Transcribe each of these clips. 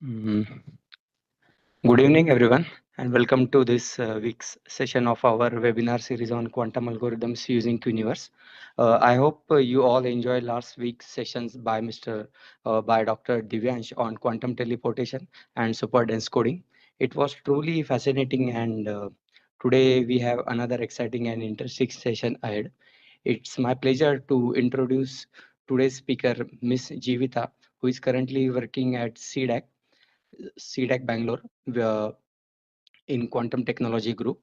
Mm. Good evening, everyone, and welcome to this week's session of our webinar series on quantum algorithms using Qniverse. I hope you all enjoyed last week's sessions by Dr. Divyansh on quantum teleportation and superdense coding. It was truly fascinating, and today we have another exciting and interesting session ahead. It's my pleasure to introduce today's speaker, Miss Jivvita, who is currently working at C-DAC Bangalore in quantum technology group.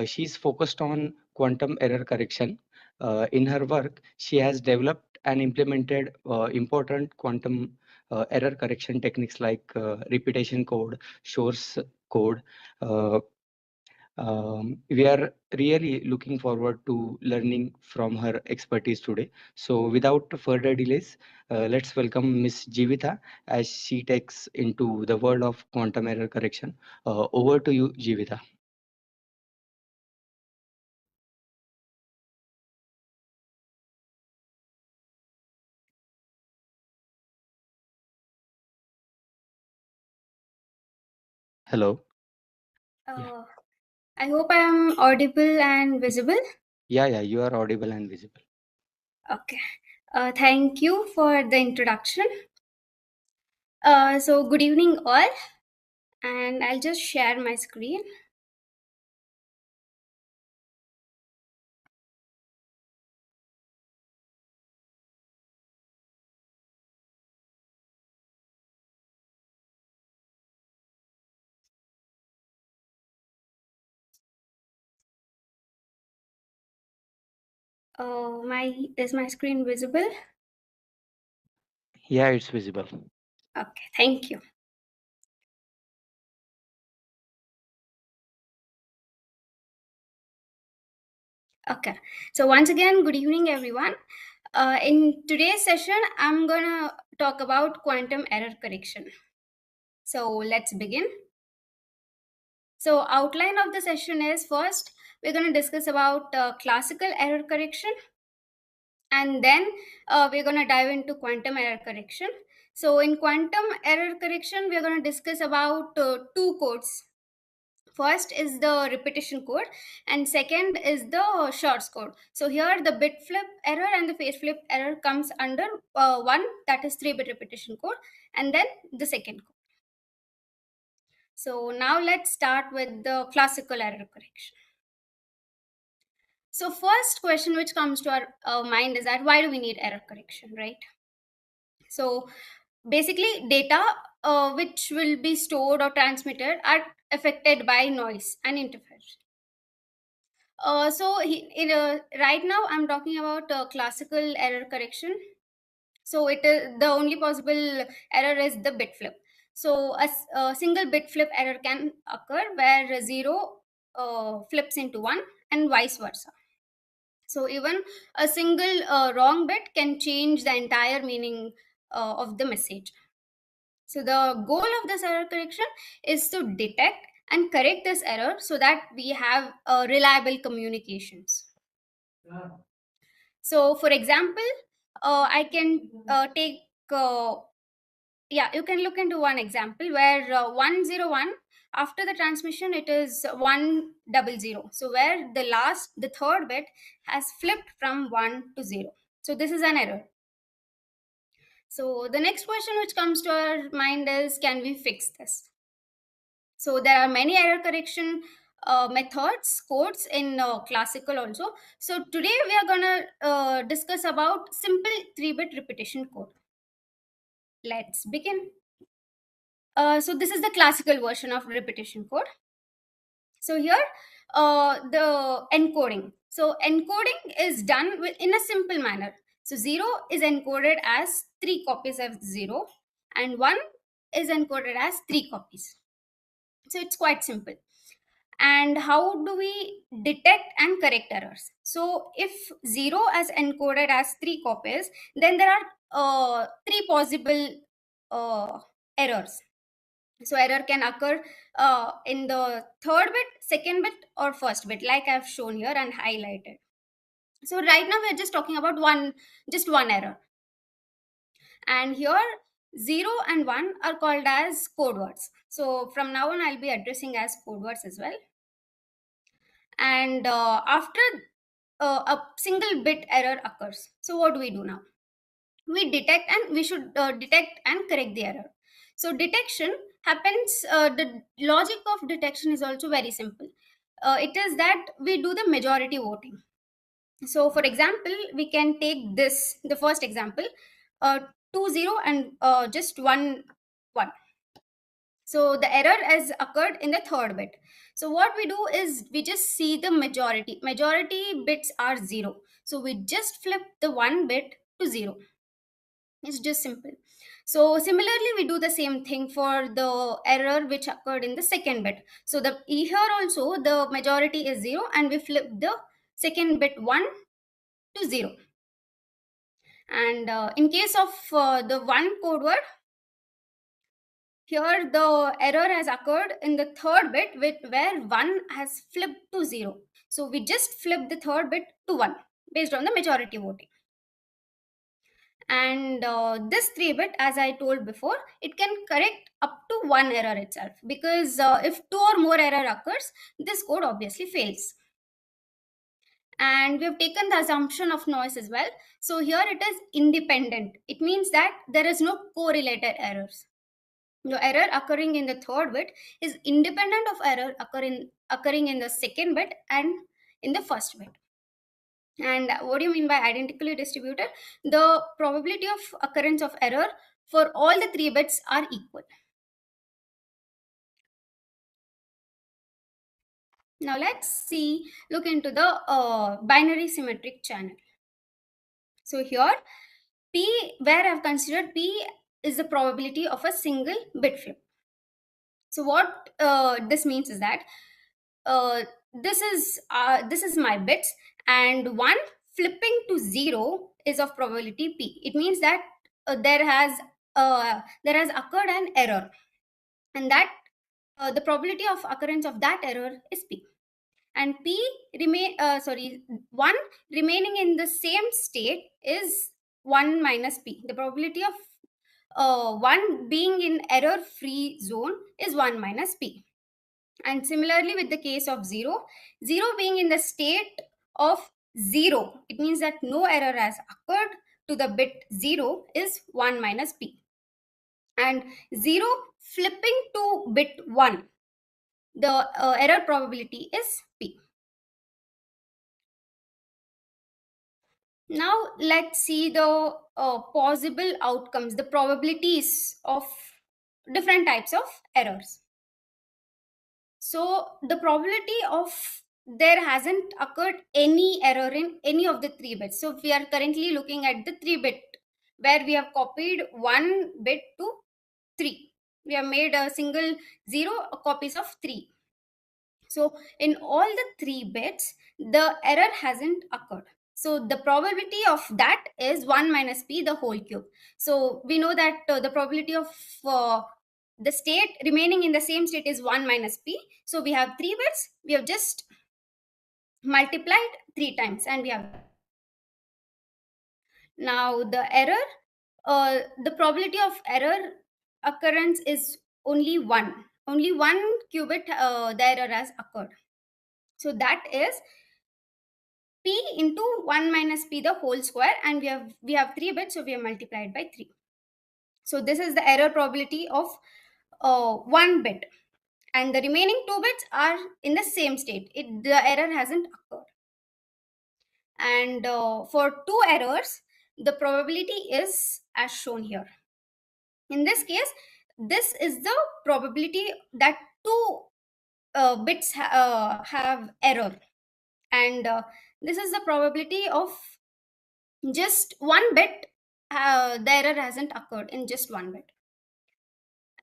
She's focused on quantum error correction. In her work, she has developed and implemented important quantum error correction techniques like repetition code, source code. Uh, we are really looking forward to learning from her expertise today. So without further delays, let's welcome Miss Jivita as she takes into the world of quantum error correction. Over to you, Jivita. Hello. Yeah. Uh, I hope I am audible and visible. Yeah, you are audible and visible. Okay. Thank you for the introduction. So, good evening, all, and I'll just share my screen. My screen visible? Yeah, it's visible. Okay, thank you. Okay, so once again, good evening, everyone. In today's session, I'm gonna talk about quantum error correction. So let's begin. So outline of the session is first, we're gonna discuss about classical error correction, and then we're going to dive into quantum error correction. So in quantum error correction, we're going to discuss about two codes. First is the repetition code, and second is the shorts code. So here the bit flip error and the phase flip error comes under one, that is 3-bit repetition code, and then the second code. So now let's start with the classical error correction. So first question which comes to our mind is that why do we need error correction, right? So basically, data which will be stored or transmitted are affected by noise and interference. Right now, I'm talking about classical error correction. So it is the only possible error is the bit flip. So a single bit flip error can occur where zero flips into one and vice versa. So even a single wrong bit can change the entire meaning of the message. So the goal of this error correction is to detect and correct this error so that we have reliable communications. So for example, I can take, you can look into one example where 101, after the transmission, it is 100. So where the third bit has flipped from 1 to 0. So this is an error. So the next question which comes to our mind is, can we fix this? So there are many error correction methods, codes in classical also. So today we are gonna discuss about simple 3-bit repetition code. Let's begin. So this is the classical version of repetition code. So here, the encoding. So encoding is done in a simple manner. So 0 is encoded as 3 copies of 0 and 1 is encoded as 3 copies. So it's quite simple. And how do we detect and correct errors? So if 0 is encoded as 3 copies, then there are 3 possible errors. So error can occur in the third bit, second bit, or first bit, like I've shown here and highlighted. So right now we're just talking about just one error. And here 0 and 1 are called as code words. So from now on, I'll be addressing as code words as well. And after a single bit error occurs, so what do we do now? We detect, and we should detect and correct the error. So detection happens, the logic of detection is also very simple. It is that we do the majority voting. So for example, we can take this, the first example, uh, 2 0 and just 1 1. So the error has occurred in the third bit. So what we do is we just see the majority bits are 0, so we just flip the one bit to 0. It's just simple. So similarly, we do the same thing for the error which occurred in the second bit. So the here also the majority is 0, and we flip the second bit 1 to 0. And in case of the one code word, here the error has occurred in the third bit where 1 has flipped to 0. So we just flip the third bit to 1 based on the majority voting. And this 3 bit, as I told before, it can correct up to one error itself, because if two or more error occurs, this code obviously fails. And we have taken the assumption of noise as well. So here it is independent. It means that there is no correlated errors. The error occurring in the third bit is independent of error occurring in the second bit and in the first bit. And what do you mean by identically distributed? The probability of occurrence of error for all the 3 bits are equal. Now let's look into the binary symmetric channel. So here P, where I've considered P is the probability of a single bit flip. So what this means is that uh, this is my bits, and 1 flipping to 0 is of probability P. It means that there has occurred an error, and that the probability of occurrence of that error is P. And P remain 1 remaining in the same state is 1 minus P. The probability of 1 being in error free zone is 1 minus P. And similarly with the case of 0 being in the state of 0, it means that no error has occurred to the bit 0 is 1 minus P. And 0 flipping to bit 1, the error probability is P. Now let's see the possible outcomes, the probabilities of different types of errors. So the probability of there hasn't occurred any error in any of the 3 bits. So we are currently looking at the 3 bit where we have copied 1 bit to 3. We have made a single 0 copies of 3. So in all the 3 bits, the error hasn't occurred. So the probability of that is 1 minus P, the whole cube. So we know that the probability of the state remaining in the same state is 1 minus P. So we have 3 bits. We have just multiplied 3 times, and we have. Now the error, the probability of error occurrence is only 1. Only 1 qubit the error has occurred. So that is P into 1 minus P the whole square, and we have 3 bits, so we have multiplied by 3. So this is the error probability of 1 bit, and the remaining 2 bits are in the same state. The error hasn't occurred. And for 2 errors, the probability is as shown here. In this case, this is the probability that 2 bits have error, and this is the probability of just 1 bit the error hasn't occurred in just 1 bit.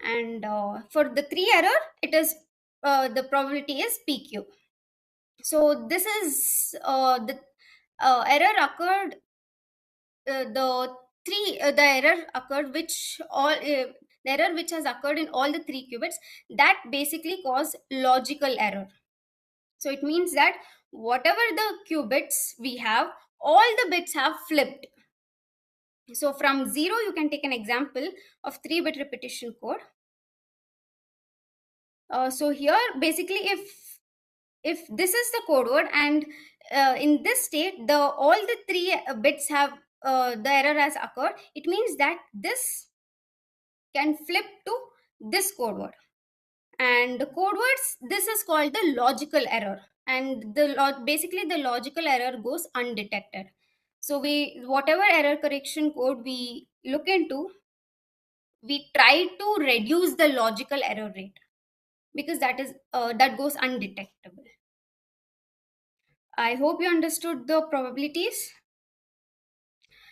And for the 3 error, it is the probability is PQ. So this is the error occurred the error occurred which all the error which has occurred in all the 3 qubits, that basically cause logical error. So it means that whatever the qubits we have, all the bits have flipped. So from 0, you can take an example of 3-bit repetition code. So here, basically, if this is the code word, and in this state, the all the 3 bits have the error has occurred, it means that this can flip to this code word. And the code words, this is called the logical error, and basically the logical error goes undetected. So we, whatever error correction code we look into, we try to reduce the logical error rate, because that goes undetectable. I hope you understood the probabilities.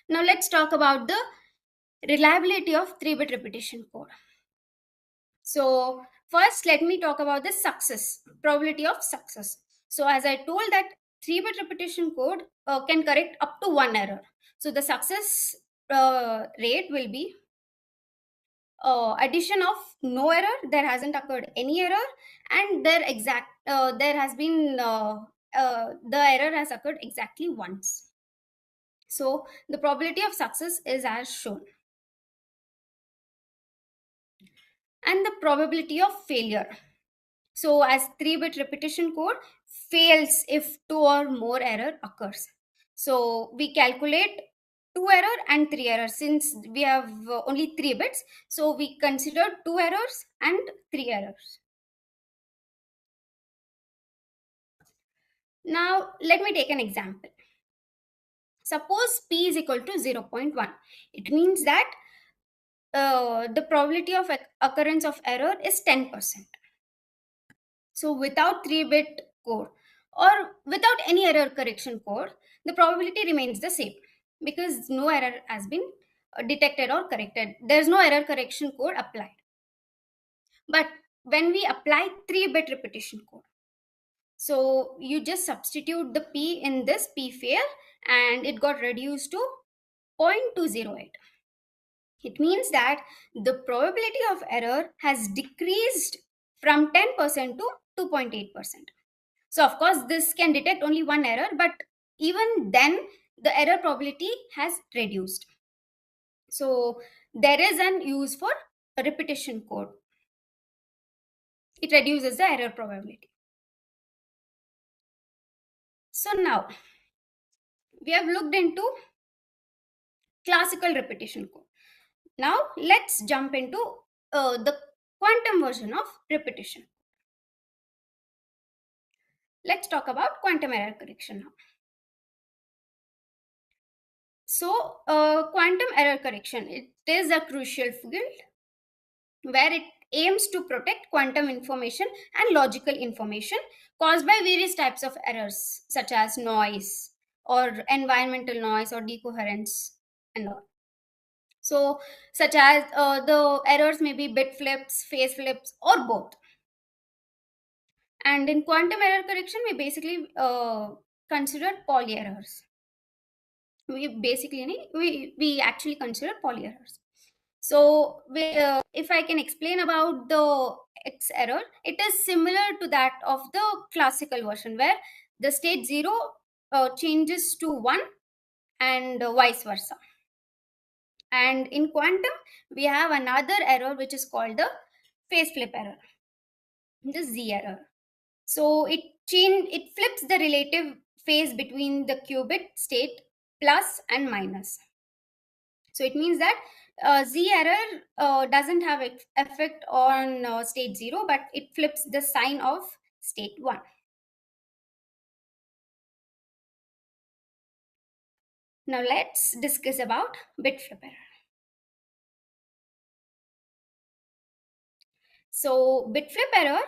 Now let's talk about the reliability of 3-bit repetition code. So first, let me talk about the success, probability of success. So as I told that 3-bit repetition code can correct up to one error. So the success rate will be addition of no error, there hasn't occurred any error, and there has been the error has occurred exactly once. So the probability of success is as shown. And the probability of failure. So as 3-bit repetition code fails if 2 or more error occurs. So we calculate 2 error and 3 errors. Since we have only 3 bits, so we consider 2 errors and 3 errors. Now let me take an example. Suppose p is equal to 0.1. It means that the probability of occurrence of error is 10%. So without 3-bit code or without any error correction code, the probability remains the same, because no error has been detected or corrected. There's no error correction code applied. But when we apply 3-bit repetition code, so you just substitute the p in this p fail, and it got reduced to 0.208. It means that the probability of error has decreased from 10% to 2.8%. So of course, this can detect only one error, but even then the error probability has reduced. So there is an use for a repetition code. It reduces the error probability. So now we have looked into classical repetition code. Now let's jump into the quantum version of repetition. Let's talk about quantum error correction now. So quantum error correction, it is a crucial field where it aims to protect quantum information and logical information caused by various types of errors, such as noise or environmental noise or decoherence and all. So such as the errors may be bit flips, phase flips, or both. And in quantum error correction, we basically consider poly errors. We actually consider poly errors. So if I can explain about the X error, it is similar to that of the classical version, where the state 0 changes to 1 and vice versa. And in quantum, we have another error which is called the phase flip error, the Z error. So it flips the relative phase between the qubit state plus and minus. So it means that Z error doesn't have effect on state 0, but it flips the sign of state 1. Now let's discuss about bit flip error. So bit flip error,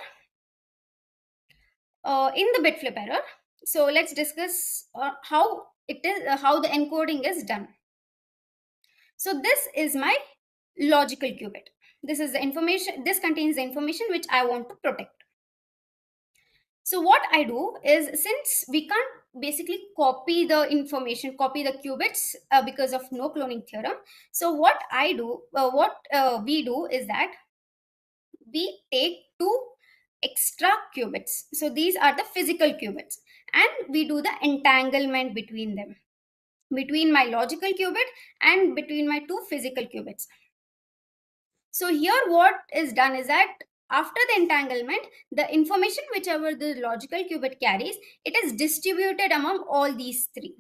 in the bit flip error, so let's discuss how the encoding is done. So this is my logical qubit. This is the information, this contains the information which I want to protect. So what I do is, since we can't basically copy the information, copy the qubits because of no cloning theorem. So what we do is that we take 2 extra qubits. So these are the physical qubits, and we do the entanglement between them. between my logical qubit and between my two physical qubits. So here what is done is that after the entanglement, the information whichever the logical qubit carries, it is distributed among all these three.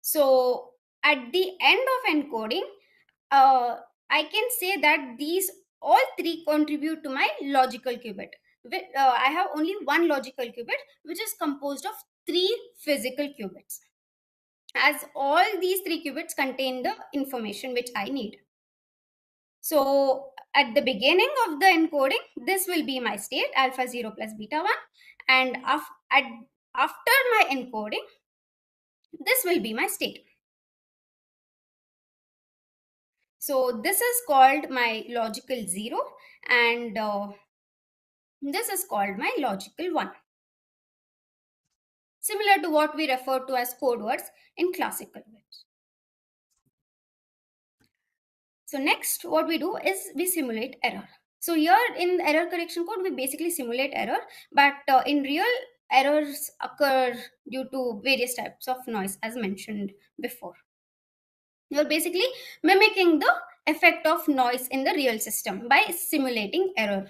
So at the end of encoding, I can say that these all three contribute to my logical qubit. I have only one logical qubit, which is composed of three physical qubits, as all these three qubits contain the information which I need. So at the beginning of the encoding, this will be my state, alpha 0 plus beta 1. And after my encoding, this will be my state. So this is called my logical 0, and this is called my logical 1. Similar to what we refer to as code words in classical bits. So next, what we do is we simulate error. So here in error correction code, we basically simulate error, but in real, errors occur due to various types of noise, as mentioned before. You're basically mimicking the effect of noise in the real system by simulating error.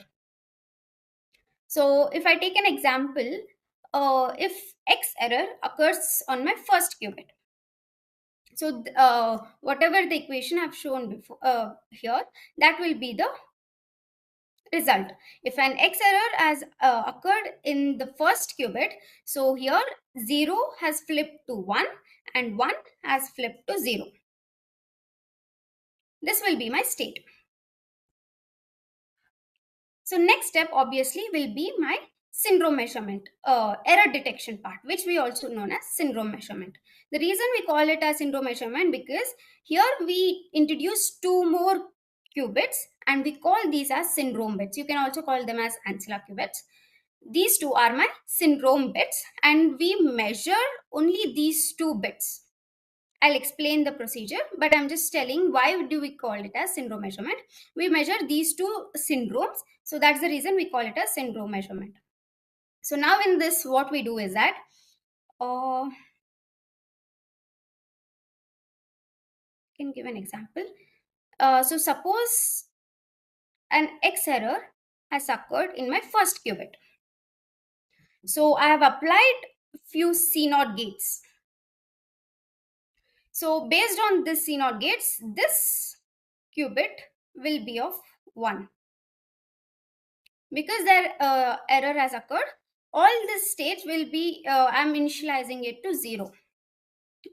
So if I take an example, if X error occurs on my first qubit, so whatever the equation I've shown before here, that will be the result. If an X error has occurred in the first qubit, so here 0 has flipped to 1 and 1 has flipped to 0. This will be my state. So next step obviously will be my syndrome measurement, error detection part, which we also known as syndrome measurement. The reason we call it as syndrome measurement because here we introduce two more qubits and we call these as syndrome bits. You can also call them as ancilla qubits. These two are my syndrome bits and we measure only these two bits. I'll explain the procedure, but I'm just telling why do we call it as syndrome measurement. We measure these two syndromes, so that's the reason we call it as syndrome measurement. So now in this, what we do is that I can give an example. So suppose an X error has occurred in my first qubit. So I have applied few C-naught gates. So based on this C-naught gates, this qubit will be of 1. Because their error has occurred, all this states will be, I'm initializing it to 0.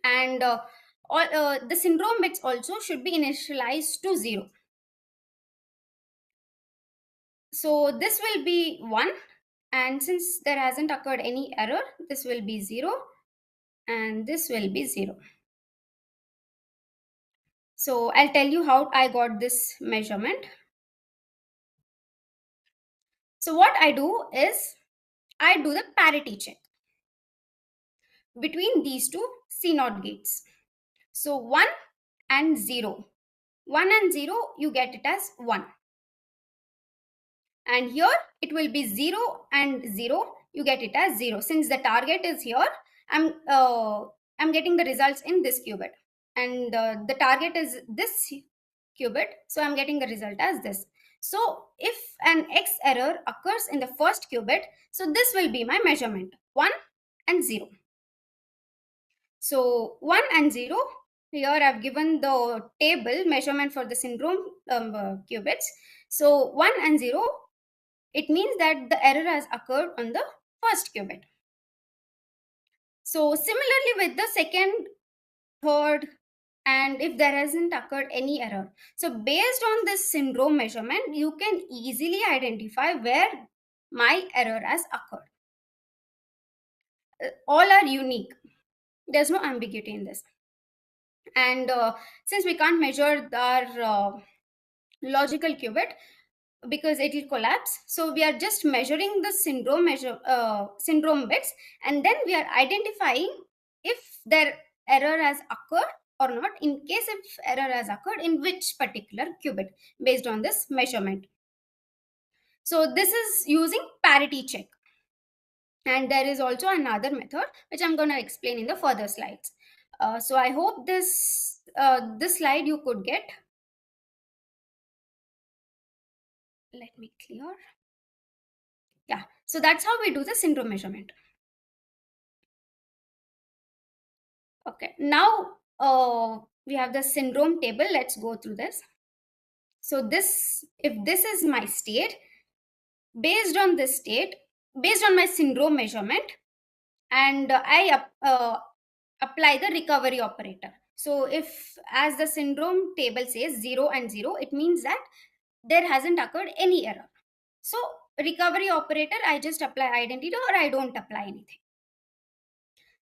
And all the syndrome bits also should be initialized to 0. So this will be 1. And since there hasn't occurred any error, this will be 0. And this will be 0. So I'll tell you how I got this measurement. So what I do is, I do the parity check between these two C-naught gates. So 1 and 0. 1 and 0, you get it as 1. And here it will be 0 and 0, you get it as 0. Since the target is here, I'm getting the results in this qubit. And the target is this qubit, so I'm getting the result as this. So if an X error occurs in the first qubit, so this will be my measurement, 1 and 0. So 1 and 0, here I've given the table measurement for the syndrome qubits. So 1 and 0, it means that the error has occurred on the first qubit. So similarly with the second, third, and if there hasn't occurred any error. So based on this syndrome measurement, you can easily identify where my error has occurred. All are unique. There's no ambiguity in this. And since we can't measure our logical qubit because it will collapse, so we are just measuring the syndrome bits, and then we are identifying if their error has occurred or not. In case if error has occurred, in which particular qubit, based on this measurement. So this is using parity check. And there is also another method which I'm going to explain in the further slides. So I hope this slide you could get. Let me clear. Yeah, so that's how we do the syndrome measurement. Okay, now we have the syndrome table. Let's go through this. So this, if this is my state, based on this state, based on my syndrome measurement, and I apply the recovery operator. So if, as the syndrome table says, 0 and 0, it means that there hasn't occurred any error. So recovery operator, I just apply identity or I don't apply anything.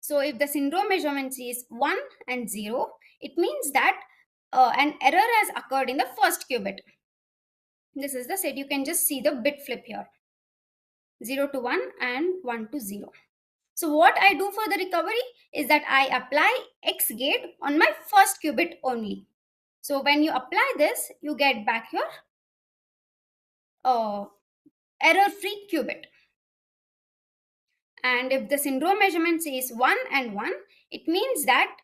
So if the syndrome measurement is 1 and 0, it means that an error has occurred in the first qubit. This is the set. You can just see the bit flip here. 0 to 1 and 1 to 0. So what I do for the recovery is that I apply X gate on my first qubit only. So when you apply this, you get back your error-free qubit. And if the syndrome measurement says 1 and 1, it means that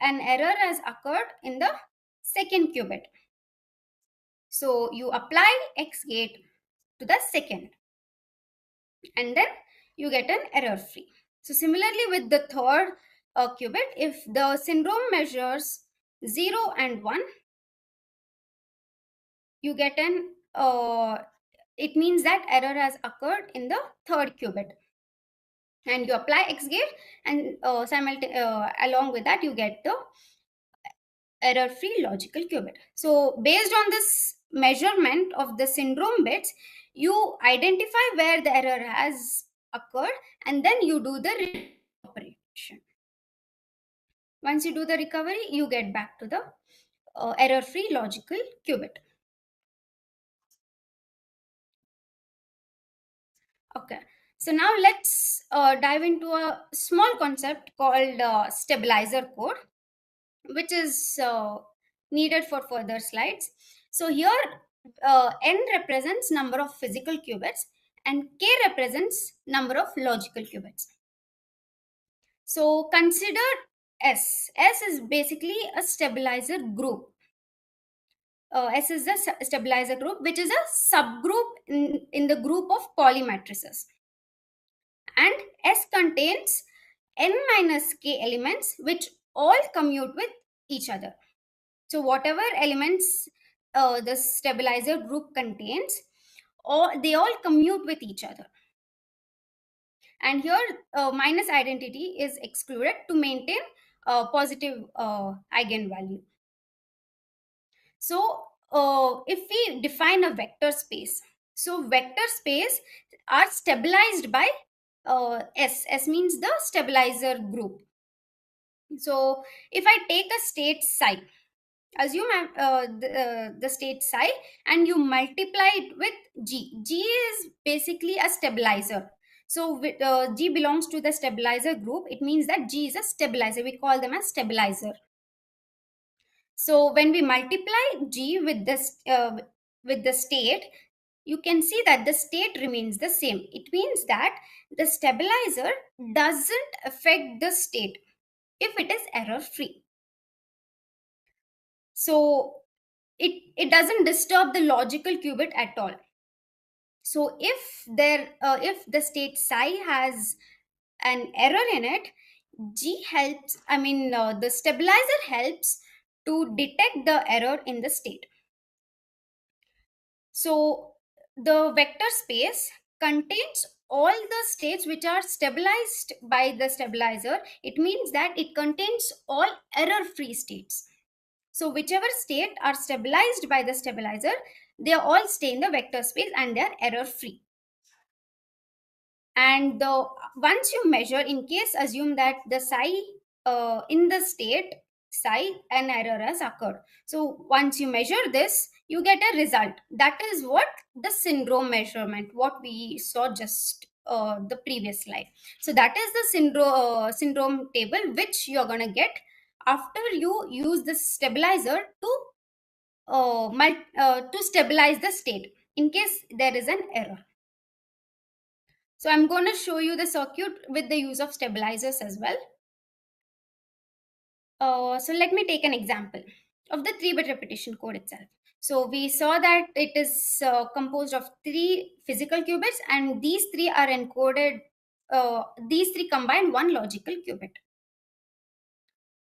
an error has occurred in the second qubit. So you apply X gate to the second, and then you get an error free. So similarly with the third qubit, if the syndrome measures 0 and 1, you get an it means that error has occurred in the third qubit, and you apply X gate, and along with that you get the error free logical qubit. So based on this measurement of the syndrome bits, you identify where the error has occurred, and then you do the operation. Once you do the recovery, you get back to the error free logical qubit. Okay, so now let's dive into a small concept called stabilizer code, which is needed for further slides. So here n represents number of physical qubits and k represents number of logical qubits. So consider S. S is basically a stabilizer group. S is the stabilizer group, which is a subgroup in the group of Pauli matrices. And S contains n minus k elements which all commute with each other. So whatever elements the stabilizer group contains, they all commute with each other. And here minus identity is excluded to maintain positive eigenvalue. So if we define a vector space, so vector space are stabilized by S. S means the stabilizer group. So if I take a state psi, assume the state psi, and you multiply it with G. G is basically a stabilizer. So G belongs to the stabilizer group. It means that G is a stabilizer. We call them as stabilizer. So when we multiply G with the state, you can see that the state remains the same. It means that the stabilizer doesn't affect the state if it is error free. So it doesn't disturb the logical qubit at all. So if the state psi has an error in it, G helps, the stabilizer helps to detect the error in the state. So the vector space contains all the states which are stabilized by the stabilizer. It means that it contains all error-free states. So whichever state are stabilized by the stabilizer, they all stay in the vector space and they are error-free. And once you measure, in case assume that the psi in the state psi an error has occurred. So once you measure this, you get a result. That is what the syndrome measurement, what we saw just the previous slide. So that is the syndrome table which you're going to get after you use the stabilizer to stabilize the state in case there is an error. So I'm going to show you the circuit with the use of stabilizers as well. So let me take an example of the 3-bit repetition code itself. So we saw that it is composed of 3 physical qubits, and these 3 are encoded, these 3 combine one logical qubit.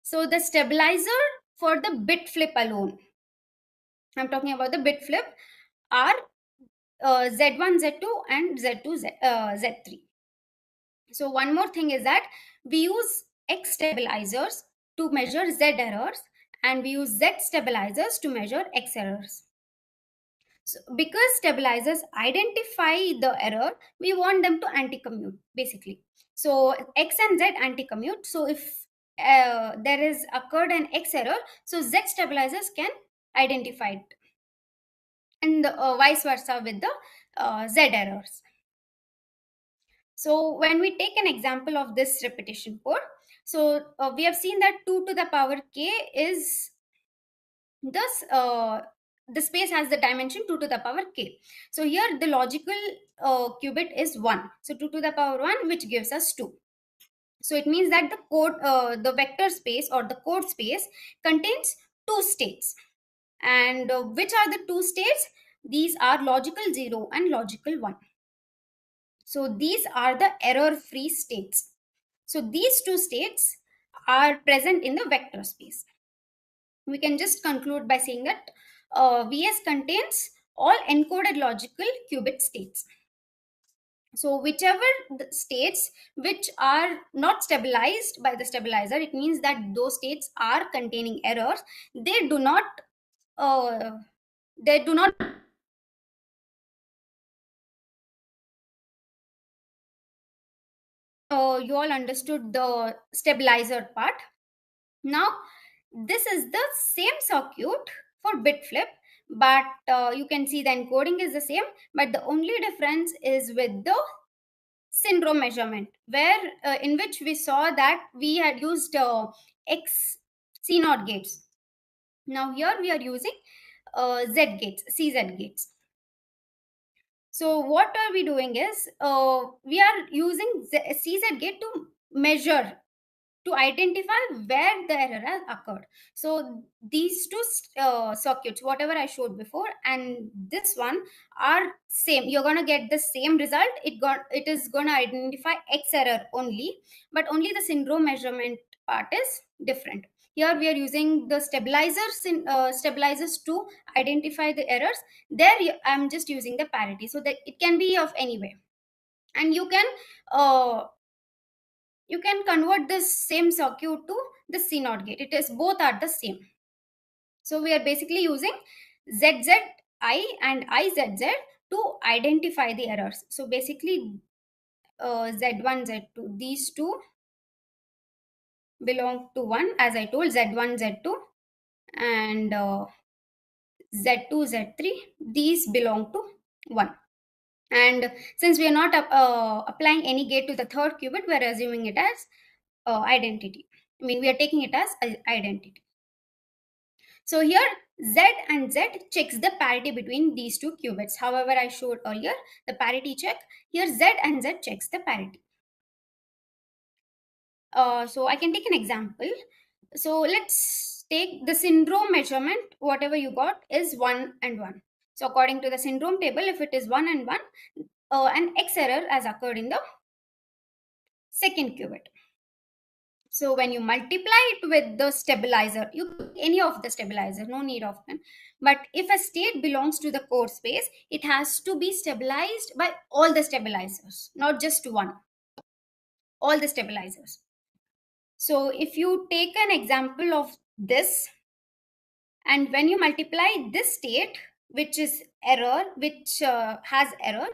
So the stabilizer for the bit flip alone, I'm talking about the bit flip, are Z1, Z2 and Z2, Z3. So one more thing is that we use X stabilizers to measure Z errors, and we use Z stabilizers to measure X errors. So because stabilizers identify the error, we want them to anti-commute basically. So X and Z anti-commute. So if there is occurred an X error, so Z stabilizers can identify it, and vice versa with the Z errors. So when we take an example of this repetition code, so we have seen that 2 to the power k is thus the space has the dimension 2 to the power k. So here the logical qubit is 1. So 2 to the power 1, which gives us 2. So it means that the code, the vector space or the code space contains 2 states. And which are the 2 states? These are logical 0 and logical 1. So these are the error-free states. So these 2 states are present in the vector space. We can just conclude by saying that VS contains all encoded logical qubit states. So whichever the states which are not stabilized by the stabilizer, it means that those states are containing errors. They do not uh, they do not you all understood the stabilizer part. Now this is the same circuit for bit flip, but you can see the encoding is the same, but the only difference is with the syndrome measurement, where in which we saw that we had used X C0 gates. Now here we are using Z gates, CZ gates. So what are we doing is we are using CZ gate to measure, to identify where the error has occurred. So these two circuits, whatever I showed before and this one, are same. You're going to get the same result. It is going to identify X error only, but only the syndrome measurement part is different. Here we are using the stabilizers to identify the errors. There I'm just using the parity, so that it can be of any way, and uh, you can convert this same circuit to the C0 gate. It is both are the same. So we are basically using ZZI and IZZ to identify the errors. So basically Z1, Z2, these two belong to 1, as I told, Z1, Z2, and Z2, Z3, these belong to 1. And since we are not applying any gate to the third qubit, we are assuming it as identity. I mean, we are taking it as identity. So here Z and Z checks the parity between these two qubits. However, I showed earlier the parity check. Here Z and Z checks the parity. So I can take an example. So let's take the syndrome measurement. Whatever you got is 1 and 1. So according to the syndrome table, if it is 1 and 1, an X error has occurred in the second qubit. So when you multiply it with the stabilizer, you any of the stabilizer, no need of them. But if a state belongs to the code space, it has to be stabilized by all the stabilizers, not just one. All the stabilizers. So if you take an example of this, and when you multiply this state, which is error, which has error,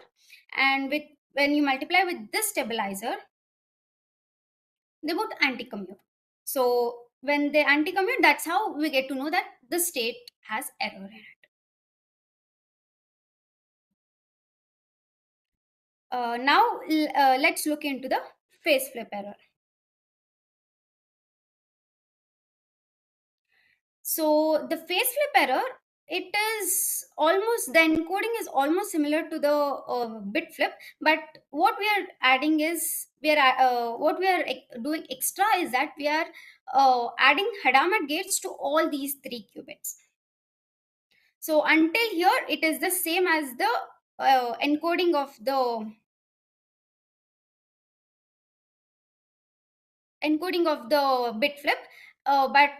and when you multiply with this stabilizer, they both anti-commute. So when they anti-commute, that's how we get to know that the state has error in it. Now let's look into the phase flip error. So the phase flip error it is almost, the encoding is almost similar to the bit flip, but what we are adding is, what we are doing extra is that we are adding Hadamard gates to all these 3 qubits. So until here it is the same as the encoding of the bit flip, but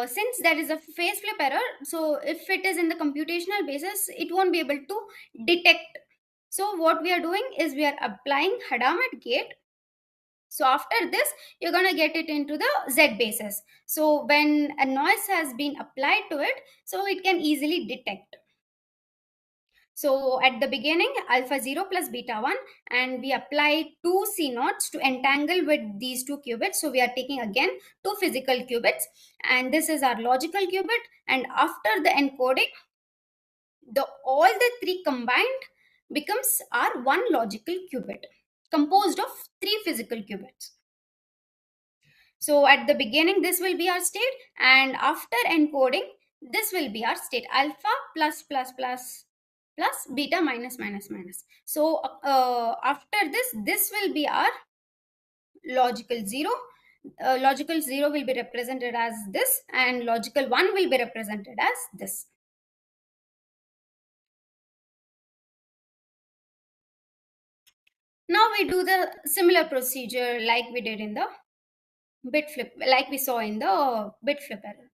since there is a phase flip error, so if it is in the computational basis, it won't be able to detect. So what we are doing is we are applying Hadamard gate. So after this, you're going to get it into the Z basis. So when a noise has been applied to it, so it can easily detect. So at the beginning, alpha 0 plus beta 1, and we apply 2 C naughts to entangle with these 2 qubits. So we are taking again 2 physical qubits, and this is our logical qubit. And after the encoding, all the 3 combined becomes our 1 logical qubit composed of 3 physical qubits. So at the beginning, this will be our state, and after encoding, this will be our state, alpha plus plus plus plus beta minus minus minus. So after this will be our logical 0. Logical 0 will be represented as this, and logical 1 will be represented as this. Now we do the similar procedure like we did in the bit flip, like we saw in the bit flip error.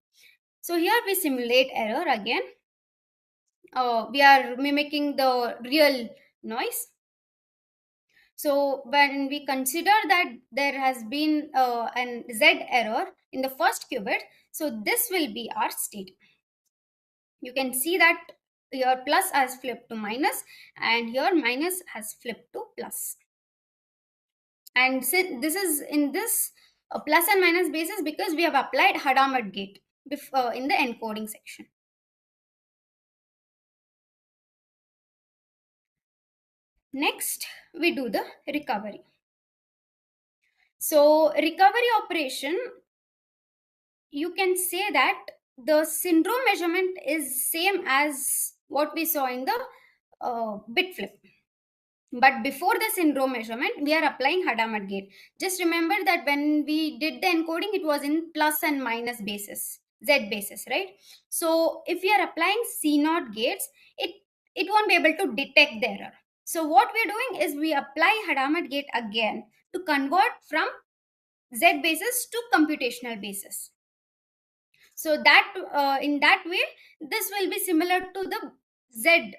So here we simulate error again. We are mimicking the real noise. So when we consider that there has been an Z error in the first qubit, so this will be our state. You can see that here plus has flipped to minus, and here minus has flipped to plus. And since this is in this plus and minus basis, because we have applied Hadamard gate in the encoding section. Next, we do the recovery. So recovery operation, you can say that the syndrome measurement is same as what we saw in the bit flip. But before the syndrome measurement, we are applying Hadamard gate. Just remember that when we did the encoding, it was in plus and minus basis, Z basis, right? So if we are applying C0 gates, it won't be able to detect the error. So what we are doing is we apply Hadamard gate again to convert from Z basis to computational basis. So that in that way, this will be similar to the Z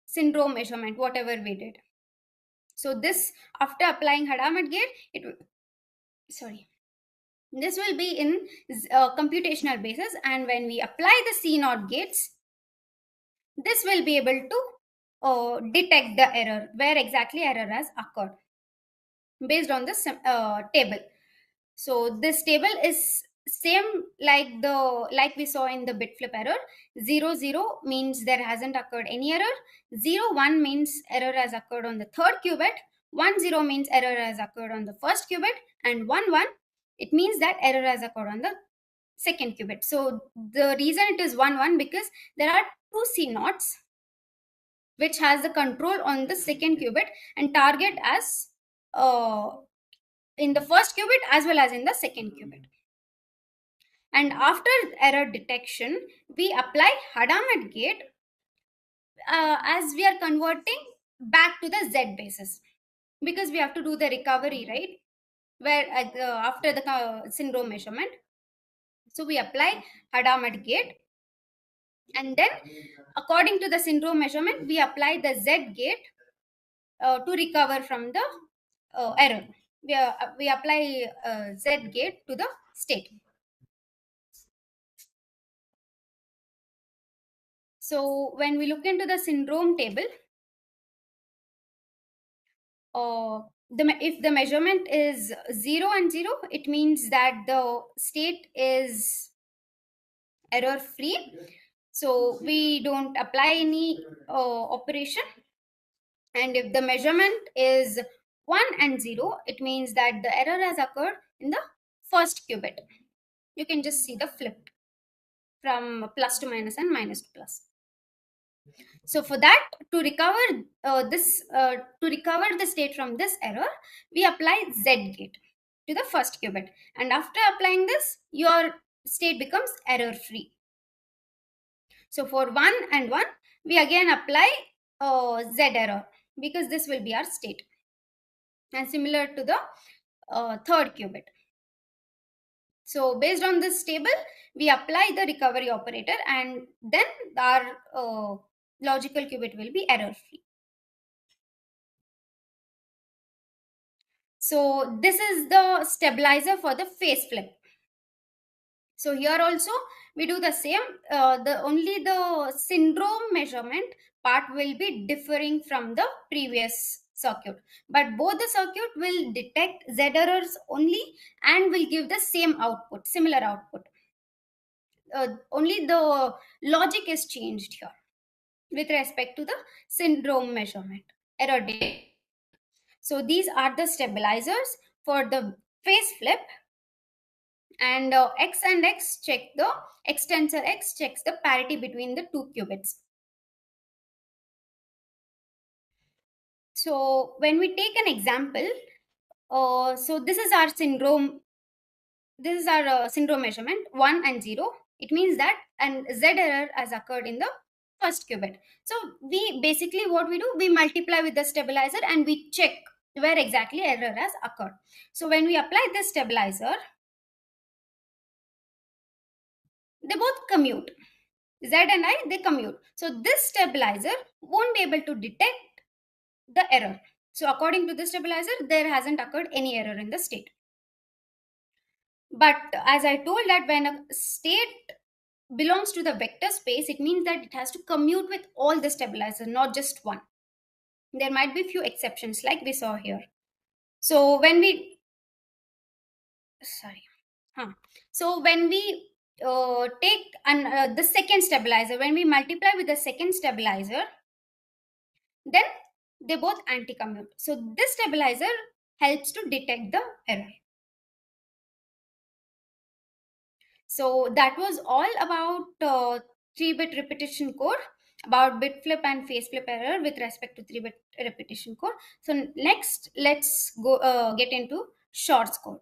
syndrome measurement, whatever we did. So this, after applying Hadamard gate, this will be in computational basis, and when we apply the C0 gates, this will be able to detect the error, where exactly error has occurred based on this table. So this table is same like we saw in the bit flip error. 0 0 means there hasn't occurred any error. 0 1 means error has occurred on the third qubit. 1 0 means error has occurred on the first qubit, and 1 1, it means that error has occurred on the second qubit. So the reason it is 1 1, because there are 2 C naughts which has the control on the second qubit and target as in the first qubit as well as in the second qubit. And after error detection, we apply Hadamard gate as we are converting back to the Z basis, because we have to do the recovery, right? Where after the syndrome measurement, so we apply Hadamard gate, and then according to the syndrome measurement, we apply the Z gate to recover from the error. We apply Z gate to the state. So when we look into the syndrome table, if the measurement is 0 and 0, it means that the state is error free. So we don't apply any operation. And if the measurement is 1 and 0, it means that the error has occurred in the first qubit. You can just see the flip. from plus to minus and minus to plus. So for that, to recover to recover the state from this error, we apply Z gate to the first qubit, and after applying this, your state becomes error free. So for 1 and 1, we again apply Z error, because this will be our state, and similar to the third qubit. So based on this table, we apply the recovery operator, and then our logical qubit will be error free. So this is the stabilizer for the phase flip. So here also we do the same. Only the syndrome measurement part will be differing from the previous circuit, but both the circuit will detect Z errors only and will give the same output, similar output. Only the logic is changed here with respect to the syndrome measurement error data. So these are the stabilizers for the phase flip, and x and x check the extensor x checks the parity between the two qubits. So when we take an example, so this is our syndrome. This is our syndrome measurement 1 and 0. It means that an Z error has occurred in the first qubit. So we basically, what we do, we multiply with the stabilizer and we check where exactly error has occurred. So when we apply this stabilizer, they both commute. Z and I, they commute. So this stabilizer won't be able to detect the error. So according to the stabilizer, there hasn't occurred any error in the state. But as I told, that when a state belongs to the vector space, it means that it has to commute with all the stabilizers, not just one. There might be few exceptions like we saw here. So when we so when we take the second stabilizer, when we multiply with the second stabilizer, then they both anti-commute. So this stabilizer helps to detect the error. So that was all about 3-bit repetition code, about bit flip and phase flip error with respect to 3-bit repetition code. So next, let's go get into shorts code.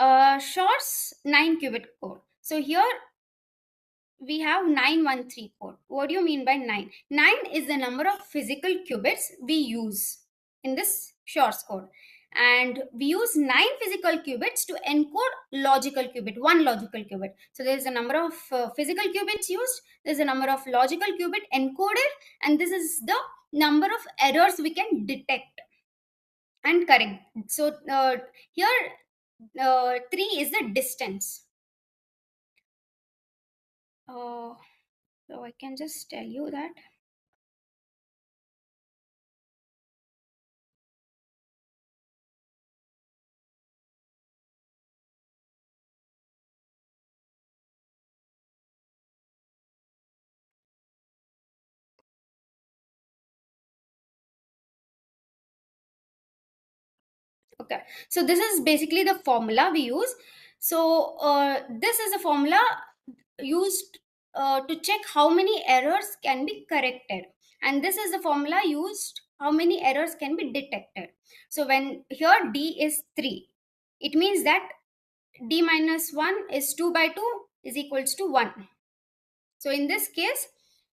Shorts 9-qubit code. So here we have 913 code. What do you mean by 9? 9 is the number of physical qubits we use in this shorts code. And we use 9 physical qubits to encode logical qubit, one logical qubit. So there is a number of physical qubits used, there is a number of logical qubit encoded, and this is the number of errors we can detect and correct. So here 3 is the distance. So I can just tell you that. Okay, so this is basically the formula we use. So this is a formula used to check how many errors can be corrected, and this is the formula used how many errors can be detected. So when here d is 3, it means that d minus 1 is 2 by 2 is equals to 1. So in this case,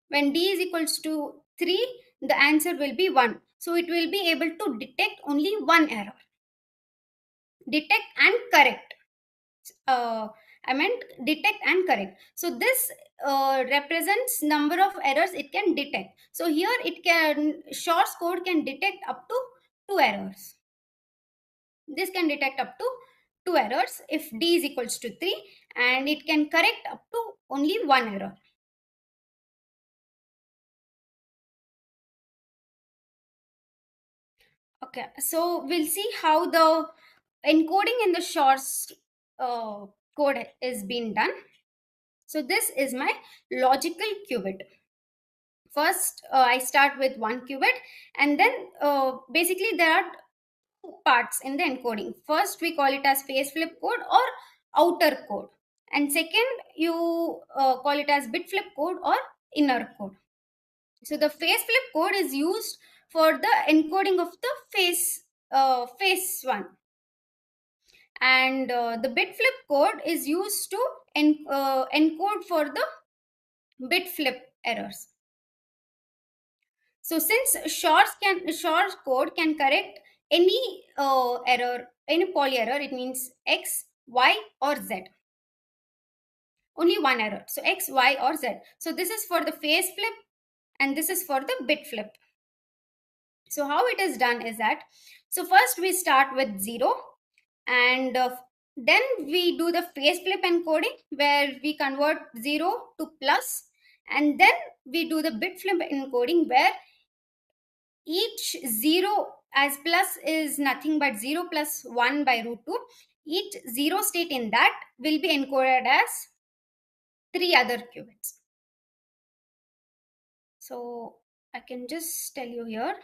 when d is equals to 3, the answer will be 1. So it will be able to detect only one error. Detect and correct. I meant detect and correct. So this represents number of errors it can detect. So here it can, shorts code can detect up to 2 errors. This can detect up to 2 errors if d is equals to 3, and it can correct up to only one error. Okay, so we'll see how the encoding in the shorts code is being done. So this is my logical qubit. First, I start with one qubit, and then basically there are parts in the encoding. First, we call it as phase flip code or outer code, and second, you call it as bit flip code or inner code. So the phase flip code is used for the encoding of the phase one, and the bit flip code is used to encode for the bit flip errors. So since Shor's code can correct any error, any poly error, it means X, Y, or Z. Only one error. So X, Y, or Z. So this is for the phase flip, and this is for the bit flip. So how it is done is that, so first we start with 0, and then we do the phase flip encoding where we convert 0 to plus, and then we do the bit flip encoding where each 0, as plus is nothing but 0 plus 1 by root 2, each 0 state in that will be encoded as 3 other qubits. So I can just tell you here.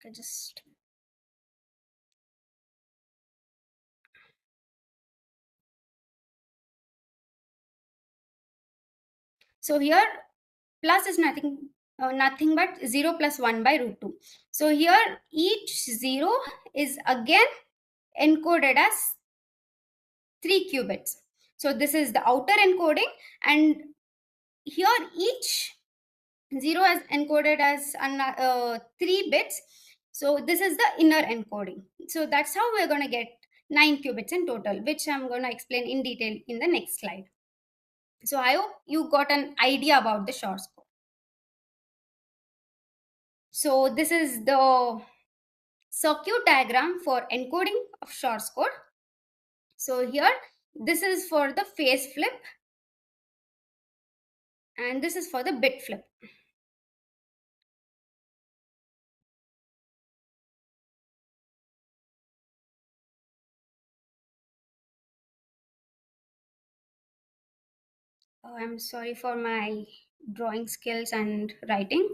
Okay, just so here plus is nothing but 0 plus 1 by root 2. So here each 0 is again encoded as 3 qubits. So this is the outer encoding, and here each 0 is encoded as 3 bits. So this is the inner encoding. So that's how we're going to get 9 qubits in total, which I'm going to explain in detail in the next slide. So I hope you got an idea about the Shor's code. So this is the circuit diagram for encoding of Shor's code. So here, this is for the phase flip, and this is for the bit flip. Oh, I'm sorry for my drawing skills and writing.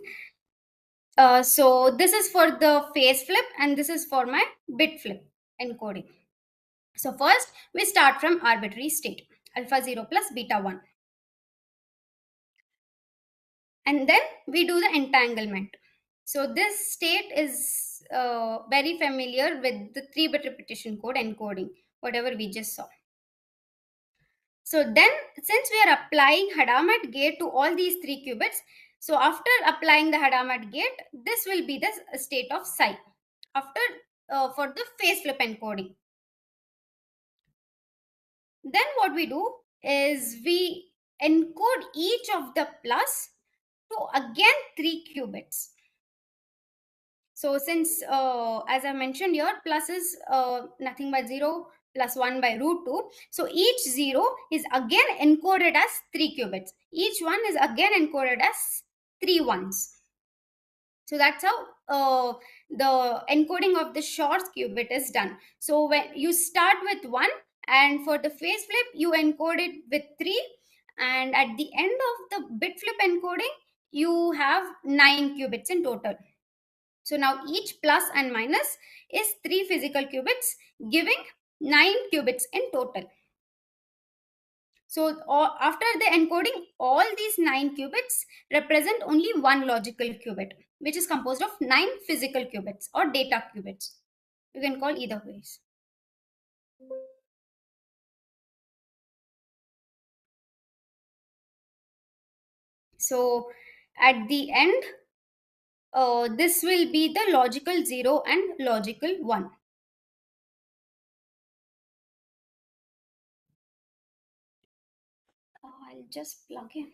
So this is for the phase flip, and this is for my bit flip encoding. So first, we start from arbitrary state, alpha 0 plus beta 1. And then we do the entanglement. So this state is very familiar with the 3-bit repetition code encoding, whatever we just saw. So then, since we are applying Hadamard gate to all these 3 qubits, so after applying the Hadamard gate, this will be the state of psi after for the phase flip encoding. Then what we do is we encode each of the plus to again 3 qubits. So since, as I mentioned here, plus is nothing but 0 plus 1 by root 2. So each 0 is again encoded as 3 qubits. Each one is again encoded as 3 ones. So that's how the encoding of the Shor's qubit is done. So when you start with 1, and for the phase flip, you encode it with 3. And at the end of the bit flip encoding, you have 9 qubits in total. So now each plus and minus is 3 physical qubits, giving 9 qubits in total. So after the encoding, all these 9 qubits represent only one logical qubit, which is composed of 9 physical qubits or data qubits. You can call either ways. So at the end, this will be the logical 0 and logical 1. I'll just plug in.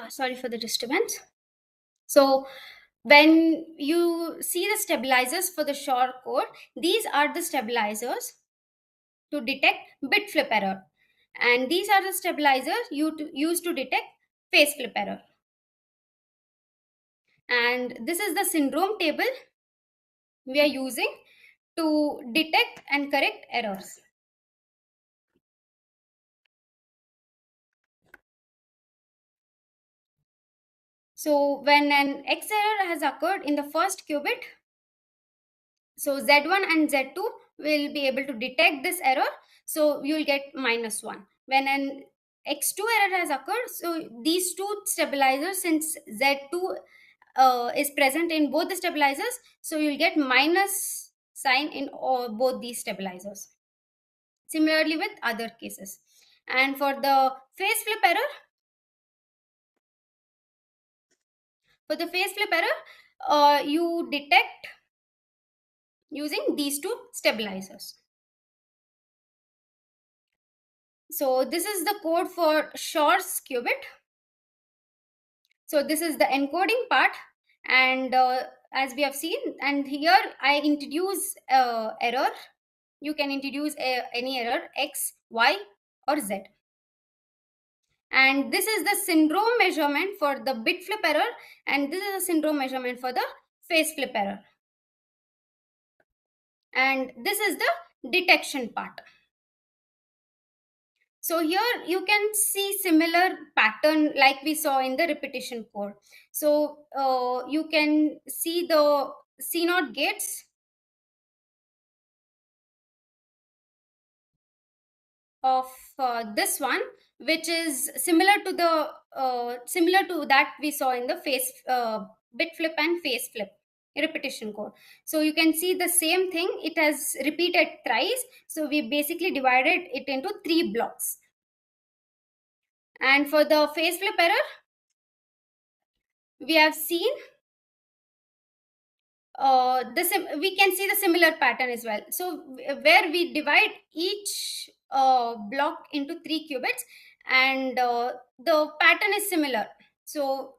Sorry for the disturbance. So when you see the stabilizers for the Shor code, these are the stabilizers to detect bit flip error, and these are the stabilizers used to detect phase flip error. And this is the syndrome table we are using to detect and correct errors. So when an X error has occurred in the first qubit, so Z1 and Z2 will be able to detect this error, so you will get -1. When an X2 error has occurred, so these two stabilizers, since Z2 is present in both the stabilizers, so you'll get minus sign in both these stabilizers. Similarly with other cases. And for the phase flip error, you detect using these two stabilizers. So this is the code for Shor's qubit. So this is the encoding part, and as we have seen, and here I introduce error. You can introduce any error X, Y, or Z. And this is the syndrome measurement for the bit flip error, and this is a syndrome measurement for the phase flip error. And this is the detection part. So here you can see similar pattern like we saw in the repetition code. So you can see the C0 gates of this one, which is similar to that we saw in the phase bit flip and phase flip repetition code. So you can see the same thing, it has repeated thrice, so we basically divided it into 3 blocks. And for the phase flip error, we have seen we can see the similar pattern as well. So where we divide each block into 3 qubits, and the pattern is similar. So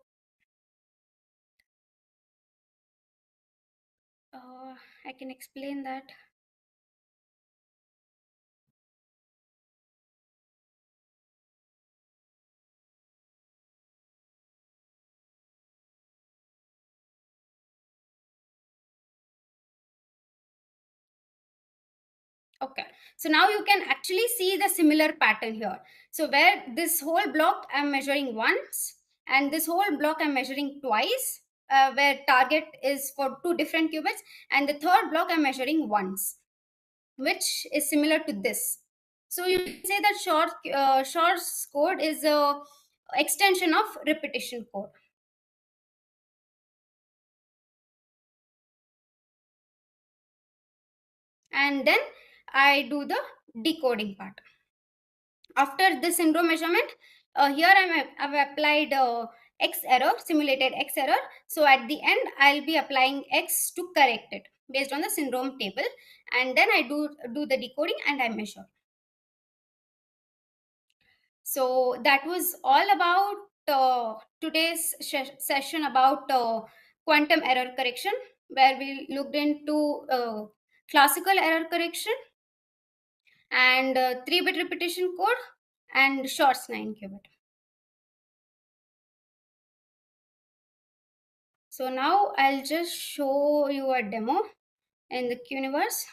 I can explain that. Okay, so now you can actually see the similar pattern here. So where this whole block I'm measuring once, and this whole block I'm measuring twice, where target is for 2 different qubits, and the third block I'm measuring once, which is similar to this. So you can say that Shor's code is a extension of repetition code. And then I do the decoding part. After the syndrome measurement, here I've applied X error, simulated X error. So at the end, I'll be applying X to correct it based on the syndrome table. And then I do the decoding and I measure. So that was all about today's session about quantum error correction, where we looked into classical error correction and 3-bit repetition code and Shor's 9 qubit. So now I'll just show you a demo in the Qniverse.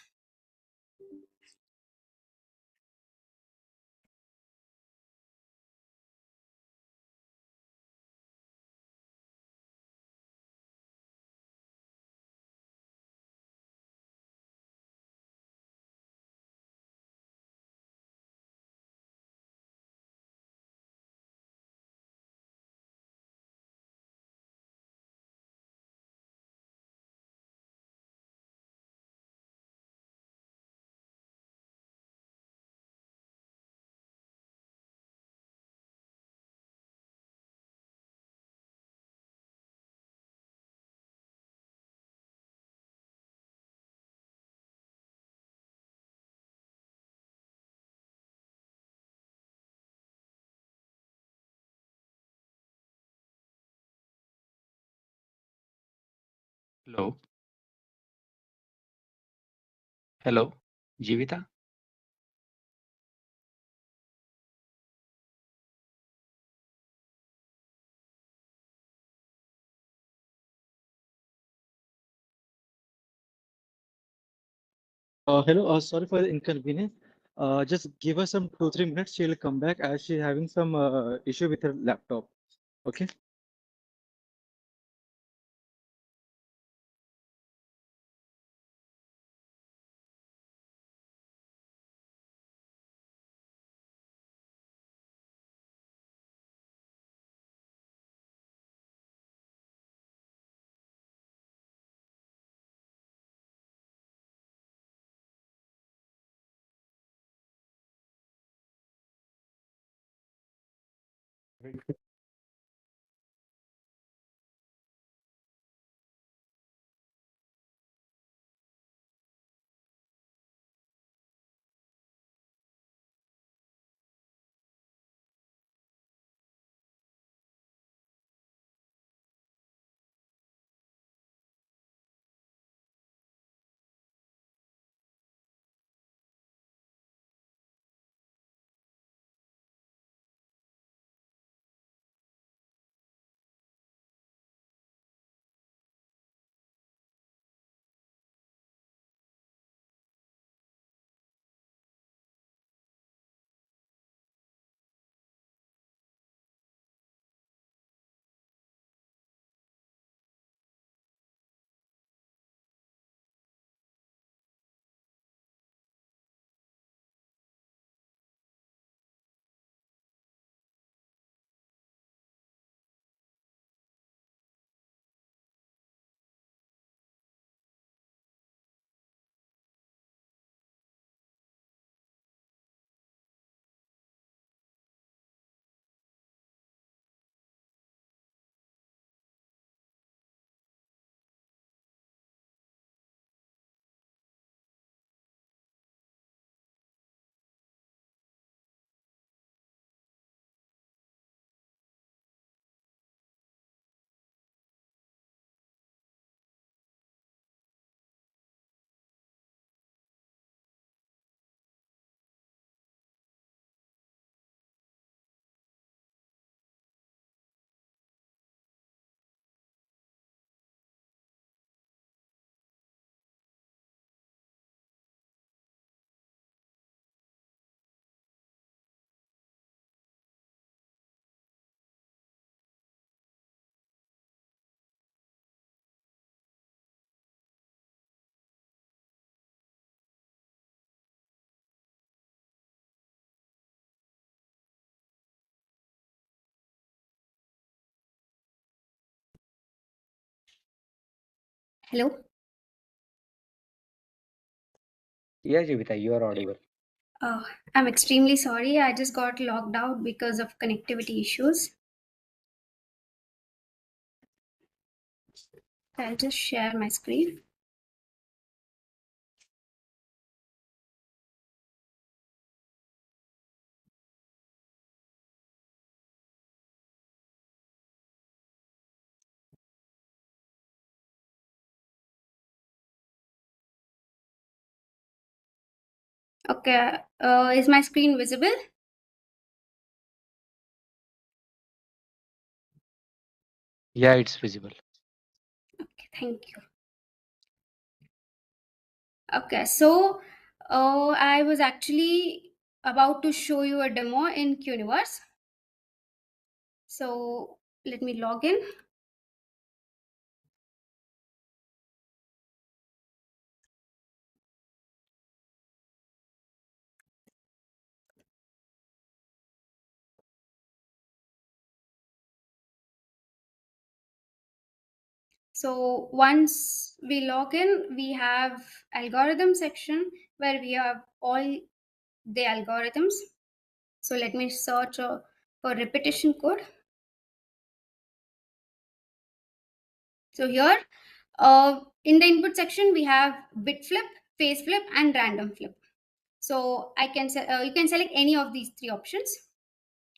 Hello. Hello. Jivvita. Hello, sorry for the inconvenience. Just give us some 2-3 minutes. She'll come back as she's having some issue with her laptop. Okay. Hello. Yeah, Jivvita, you are audible. Uh, I'm extremely sorry. I just got logged out because of connectivity issues. I'll just share my screen. Okay. Is my screen visible? Yeah, it's visible. Okay, thank you. Okay, so I was actually about to show you a demo in Qniverse. So let me log in. So once we log in, we have algorithm section where we have all the algorithms. So let me search for repetition code. So here in the input section, we have bit flip, phase flip, and random flip. So you can select any of these three options,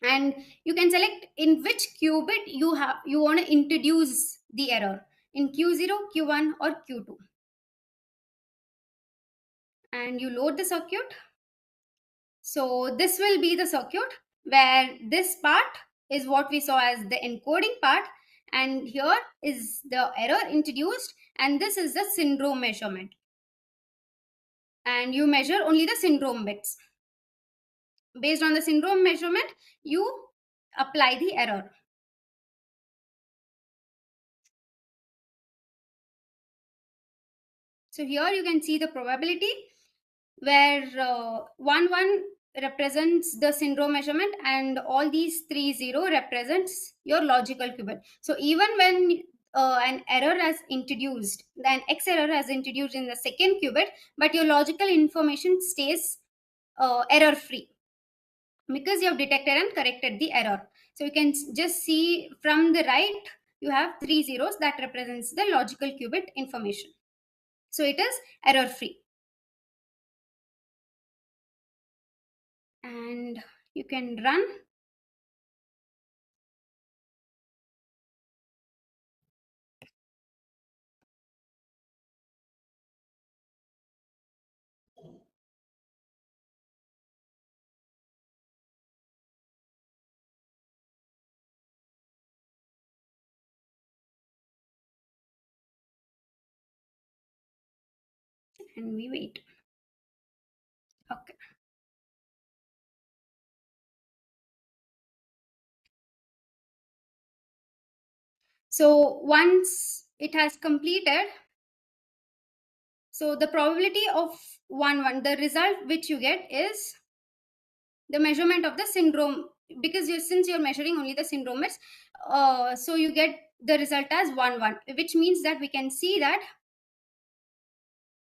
and you can select in which qubit you want to introduce the error. in Q0, Q1 or Q2. And you load the circuit. So this will be the circuit where this part is what we saw as the encoding part, and here is the error introduced, and this is the syndrome measurement. And you measure only the syndrome bits. Based on the syndrome measurement, you apply the error. So here you can see the probability where 1 1 represents the syndrome measurement, and all these 3 0 represents your logical qubit. So even when an error has introduced, an X error has introduced in the second qubit, but your logical information stays error free because you have detected and corrected the error. So you can just see from the right, you have 3 zeros that represents the logical qubit information. So it is error free. And you can run. And we wait. Okay. So once it has completed, so the probability of 1 1, the result which you get is the measurement of the syndrome, because since you're measuring only the syndromes, so you get the result as 1 1, which means that we can see that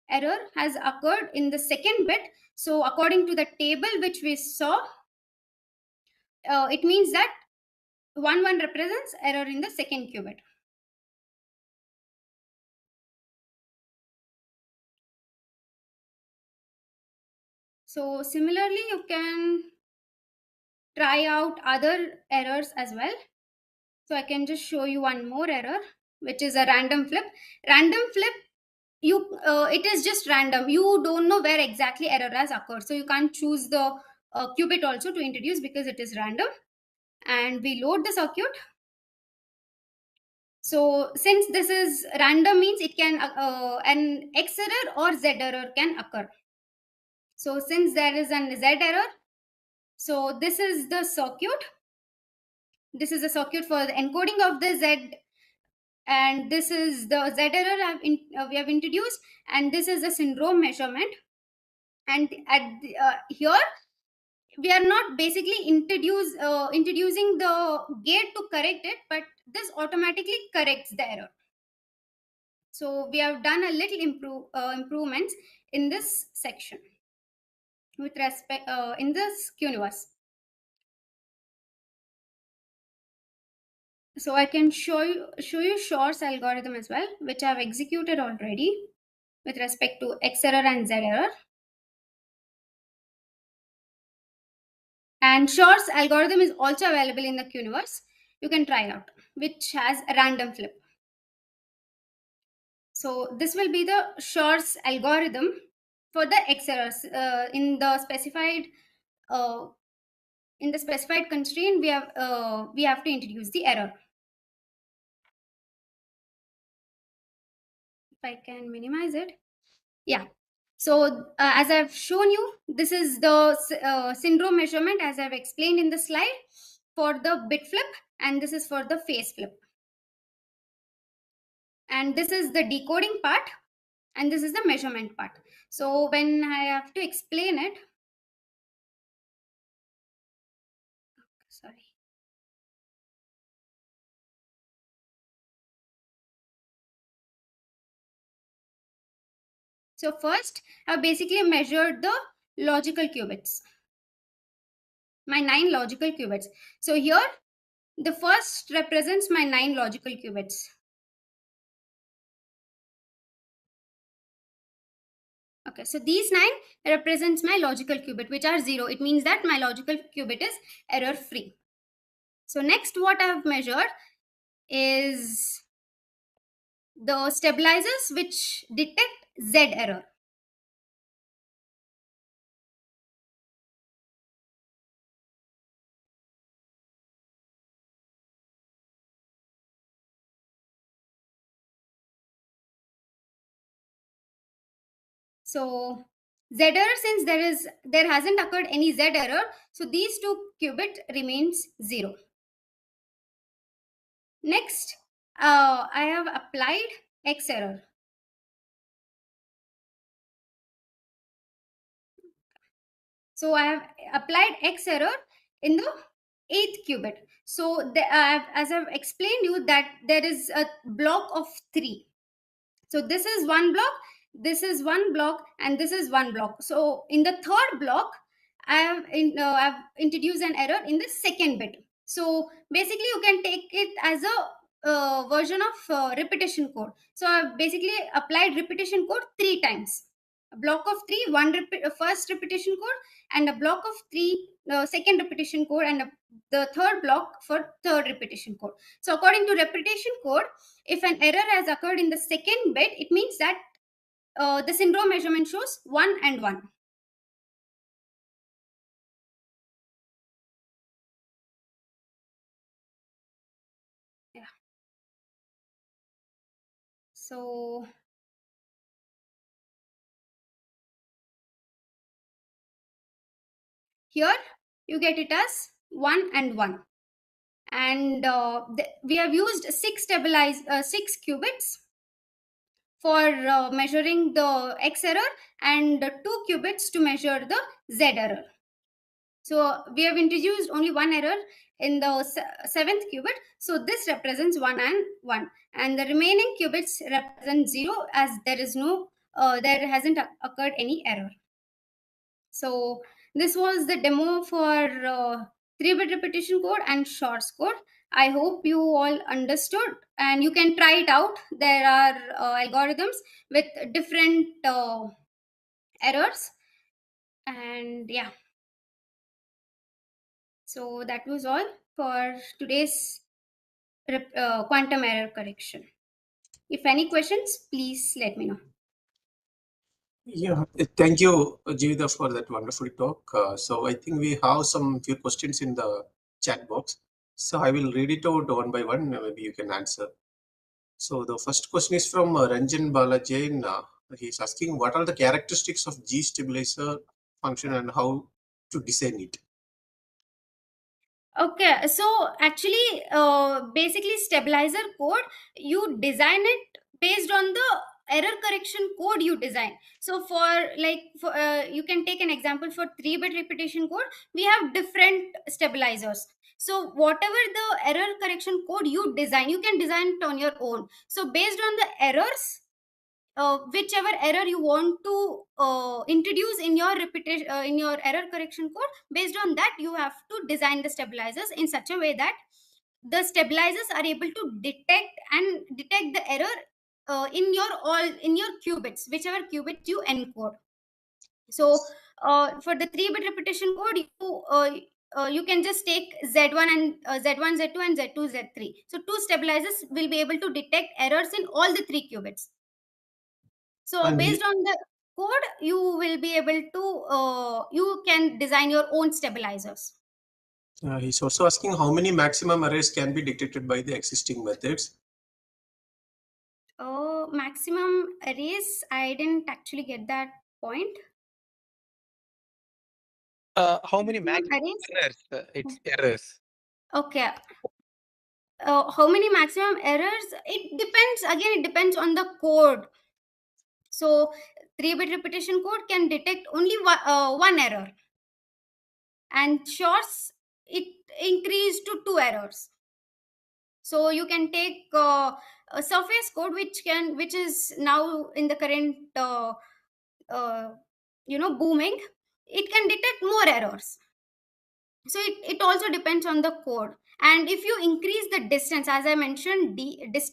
error has occurred in the second bit. So according to the table which we saw, it means that 1 1 represents error in the second qubit. So similarly, you can try out other errors as well. So I can just show you one more error, which is a random flip. Random flip, it is just random. You don't know where exactly error has occurred. So you can't choose the qubit also to introduce because it is random. And we load the circuit. So since this is random, means it can an X error or Z error can occur. So since there is an Z error, so this is the circuit. This is a circuit for the encoding of the Z, and this is the Z error we have introduced, and this is the syndrome measurement. And at here we are not basically introducing the gate to correct it, but this automatically corrects the error. So we have done a little improvements in this section with respect in this Qniverse. So I can show you Shor's algorithm as well, which I have executed already with respect to X error and Z error. And Shor's algorithm is also available in the Qniverse. You can try it out, which has a random flip. So this will be the Shor's algorithm for the X errors in the specified constraint. We have to introduce the error. If I can minimize it, yeah. So as I've shown you, this is the syndrome measurement as I've explained in the slide for the bit flip, and this is for the phase flip. And this is the decoding part, and this is the measurement part. So when I have to explain it, sorry. So first, I've basically measured the logical qubits, my 9 logical qubits. So here, the first represents my 9 logical qubits. Okay, so these 9 represents my logical qubit, which are 0. It means that my logical qubit is error free. So next, what I've measured is the stabilizers which detect Z error. So Z error, since there hasn't occurred any Z error, so these two qubit remains 0. Next, I have applied X error. So I have applied X error in the 8th qubit. So as I've explained you that there is a block of 3. So this is one block, this is one block, and this is one block. So in the third block, I've introduced an error in the second bit. So basically, you can take it as a version of repetition code. So I've basically applied repetition code 3 times. A block of 3, first repetition code, and a block of 3, second repetition code, and the third block for third repetition code. So according to repetition code, if an error has occurred in the second bit, it means that the syndrome measurement shows 1 and 1. Yeah. So here you get it as 1 and 1. And we have used 6 qubits for measuring the X error, and 2 qubits to measure the Z error. So we have introduced only one error in the 7th qubit. So this represents 1 and 1. And the remaining qubits represent 0, as there hasn't occurred any error. So this was the demo for 3-bit repetition code and shorts code. I hope you all understood, and you can try it out. There are algorithms with different errors, and yeah. So that was all for today's quantum error correction. If any questions, please let me know. Yeah, thank you, Jivvita, for that wonderful talk. So I think we have some few questions in the chat box. So I will read it out one by one. Maybe you can answer. So the first question is from Ranjan Balajain. He's asking, what are the characteristics of G stabilizer function and how to design it? Okay, so actually, basically stabilizer code, you design it based on the error correction code you design. So you can take an example for 3-bit repetition code. We have different stabilizers. So whatever the error correction code you design, you can design it on your own. So based on the errors, whichever error you want to introduce in your in your error correction code, based on that you have to design the stabilizers in such a way that the stabilizers are able to detect the error in your qubits, whichever qubit you encode. So for the 3-bit repetition code, you can just take Z1 and Z1, Z2, and Z2, Z3. So 2 stabilizers will be able to detect errors in all the 3 qubits. So And based on the code, you will be able to you can design your own stabilizers. he's also asking how many maximum errors can be detected by the existing methods. Maximum arrays, I didn't actually get that point. How many Maximum maximum arrays? errors? It's errors. Okay. How many maximum errors? It depends. Again, it depends on the code. So 3-bit repetition code can detect only one error, and shorts it increased to 2 errors. So you can take a surface code which is now in the current uh, booming. It can detect more errors. So it also depends on the code. And if you increase the distance, as I mentioned, increase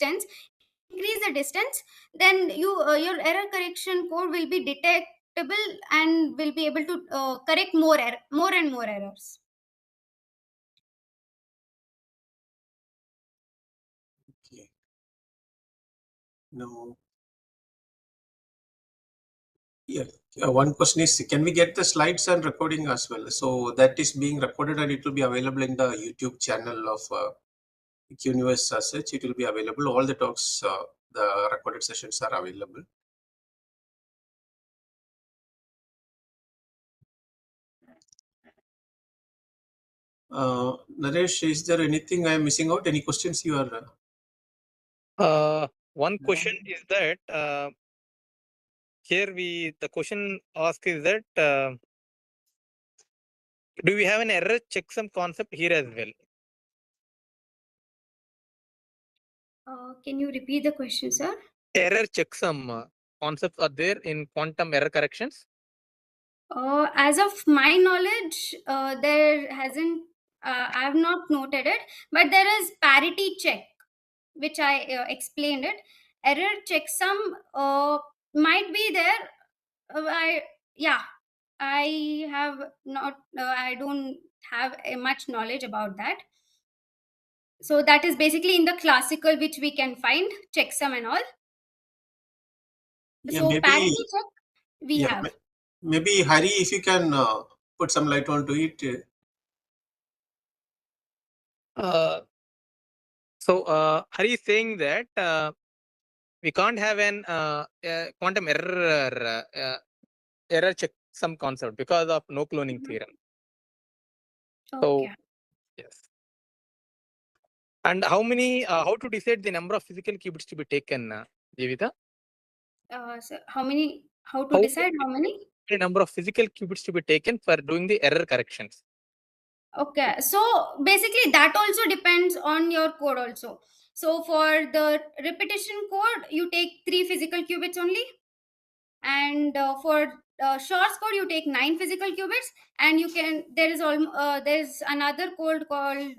the distance, then your error correction code will be detectable and will be able to correct more and more errors. Okay. No. Yeah. One question is, can we get the slides and recording as well? So that is being recorded and it will be available in the YouTube channel of Qniverse as such. It will be available. All the talks, the recorded sessions are available. Naresh, is there anything I am missing out? Any questions you are? One question is that here the question asked is that do we have an error checksum concept here as well? Can you repeat the question, sir? Error checksum concepts are there in quantum error corrections? As of my knowledge, there hasn't. I have not noted it, but there is parity check, which I explained it. Error checksum might be there. I have not. I don't have much knowledge about that. So that is basically in the classical, which we can find checksum and all. Yeah, So maybe, parity check we yeah, have. maybe Hari, if you can put some light onto it. Hari is saying that we can't have an quantum error checksum concept because of no cloning theorem. Okay. So yes. And how to decide the number of physical qubits to be taken, Jivvita? So how to decide how many? The number of physical qubits to be taken for doing the error corrections. Okay, so basically that also depends on your code also. So for the repetition code, you take 3 physical qubits only, and for Shor's code, you take 9 physical qubits, and you can there's another code called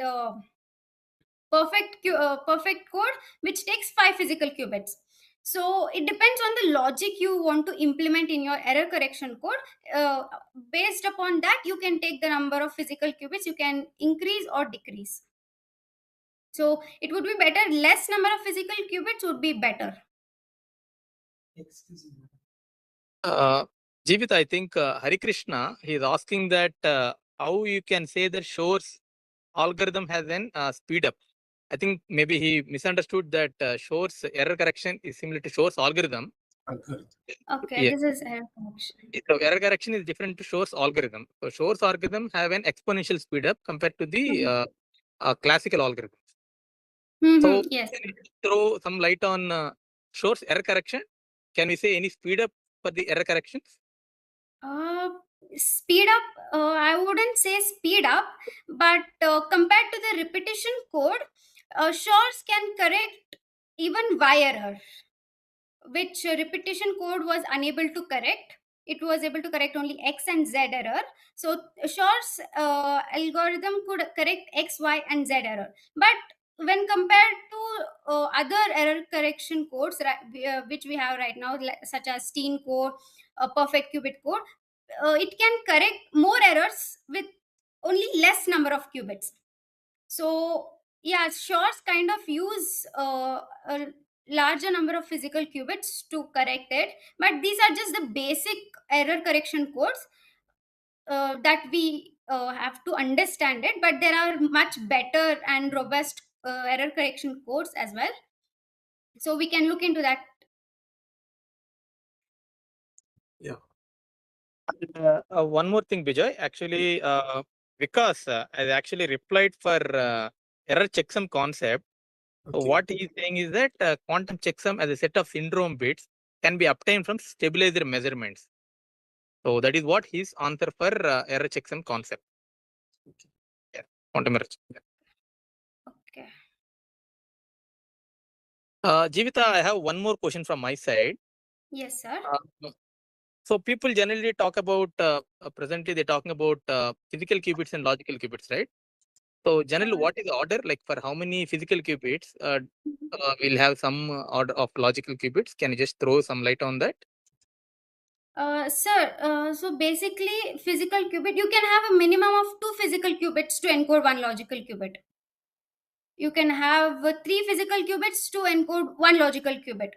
perfect code, which takes 5 physical qubits. So it depends on the logic you want to implement in your error correction code. Based upon that, you can take the number of physical qubits. You can increase or decrease. So it would be better, less number of physical qubits would be better. Jivvita, I think Hari Krishna, he is asking that how you can say that Shor's algorithm has an speed up. I think maybe he misunderstood that Shor's error correction is similar to Shor's algorithm. Okay, Yes. this is error correction. So error correction is different to Shor's algorithm. So Shor's algorithm have an exponential speed up compared to the classical algorithm. So Yes. can you throw some light on Shor's error correction? Can we say any speed up for the error corrections? Speed up, I wouldn't say speed up, but compared to the repetition code, Shor's can correct even Y error, which repetition code was unable to correct. It was able to correct only X and Z error. So Shor's algorithm could correct X, Y, and Z error. But when compared to other error correction codes, which we have right now, such as Steen code, perfect qubit code, it can correct more errors with only less number of qubits. So yeah, Shor's kind of use a larger number of physical qubits to correct it, but these are just the basic error correction codes that we have to understand it. But there are much better and robust error correction codes as well, so we can look into that. Yeah. One more thing, Vijay. Actually, Vikas has actually replied for error checksum concept. So Okay. what he is saying is that quantum checksum as a set of syndrome bits can be obtained from stabilizer measurements. So that is what his answer for error checksum concept. Okay. Yeah, quantum error checksum. Okay. Jivvita, I have one more question from my side. Yes, sir. So people generally talk about presently they're talking about physical qubits and logical qubits, right? So generally, what is the order? Like for how many physical qubits we'll have some order of logical qubits? Can you just throw some light on that? Sir, so basically, physical qubit, you can have a minimum of 2 physical qubits to encode 1 logical qubit. You can have 3 physical qubits to encode 1 logical qubit.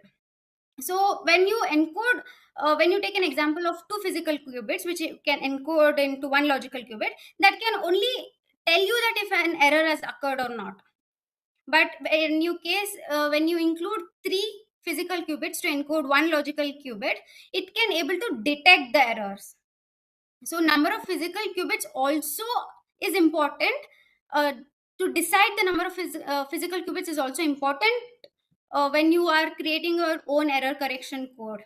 So when you encode, when you take an example of two physical qubits which you can encode into one logical qubit, that can only tell you that if an error has occurred or not. But when you include three physical qubits to encode one logical qubit, it can able to detect the errors. So number of physical qubits also is important. To decide the number of physical qubits is also important when you are creating your own error correction code.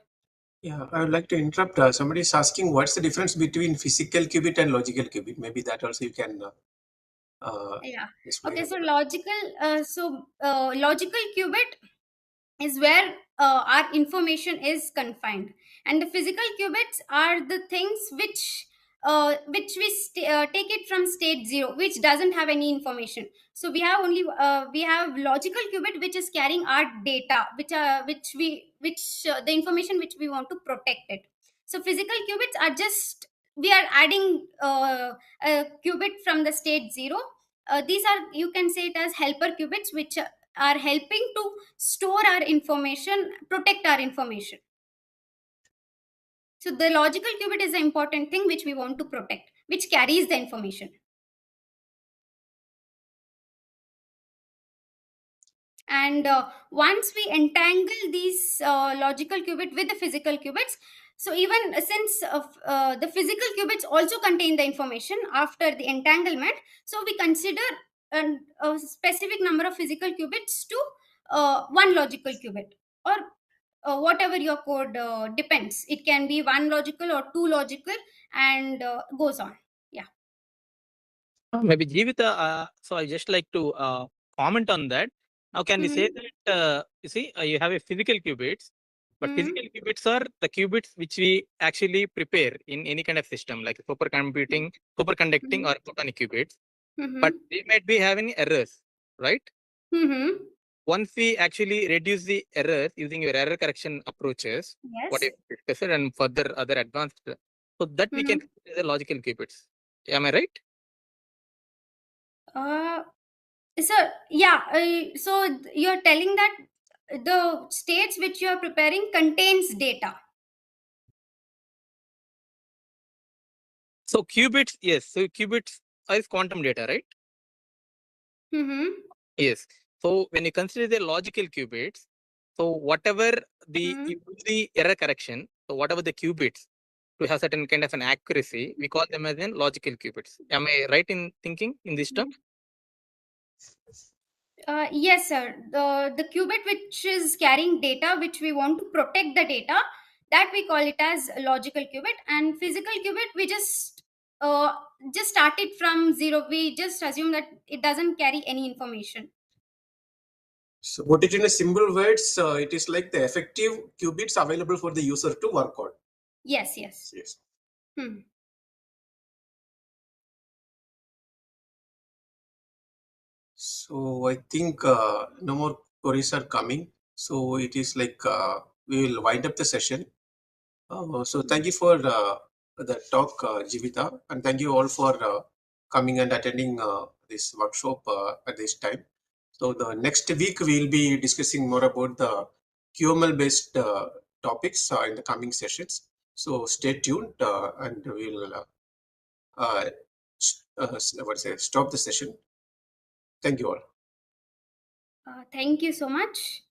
Yeah, I would like to interrupt. Somebody is asking what's the difference between physical qubit and logical qubit. Maybe that also you can Yeah. explain. Okay. So logical qubit is where our information is confined, and the physical qubits are the things which we take it from state 0, which doesn't have any information. So we have logical qubit which is carrying our data, which the information which we want to protect it. So physical qubits are just, we are adding a qubit from the state 0. These are, you can say it as helper qubits, which are helping to store our information, protect our information. So the logical qubit is the important thing which we want to protect, which carries the information. And once we entangle these logical qubit with the physical qubits, so even since the physical qubits also contain the information after the entanglement, so we consider a specific number of physical qubits to one logical qubit, or whatever your code depends. It can be one logical or two logical, and goes on. Yeah. Maybe Jivvita, so I just like to comment on that. Now, can we say that, you see, you have a physical qubits, but physical qubits are the qubits which we actually prepare in any kind of system, like superconducting or photonic qubits, but they might be having errors, right? Once we actually reduce the errors using your error correction approaches, what Yes. you discussed, and further other advanced, so that we can consider the logical qubits. Am I right? So yeah, so you're telling that the states which you are preparing contains data. So qubits, yes. So qubits is quantum data, right? Yes. So when you consider the logical qubits, so whatever you do the error correction, so whatever the qubits to have certain kind of an accuracy, we call them as in logical qubits. Am I right in thinking in this term? Yes, sir. The qubit which is carrying data, which we want to protect the data, that we call it as a logical qubit. And physical qubit, we just start it from 0. We just assume that it doesn't carry any information. So put it in a simple words, it is like the effective qubits available for the user to work on. Yes, yes. Yes. So I think no more queries are coming. So it is like we will wind up the session. So thank you for the talk, Jivvita, and thank you all for coming and attending this workshop at this time. So the next week we will be discussing more about the QML based topics in the coming sessions. So stay tuned and we will stop the session. Thank you all. Thank you so much.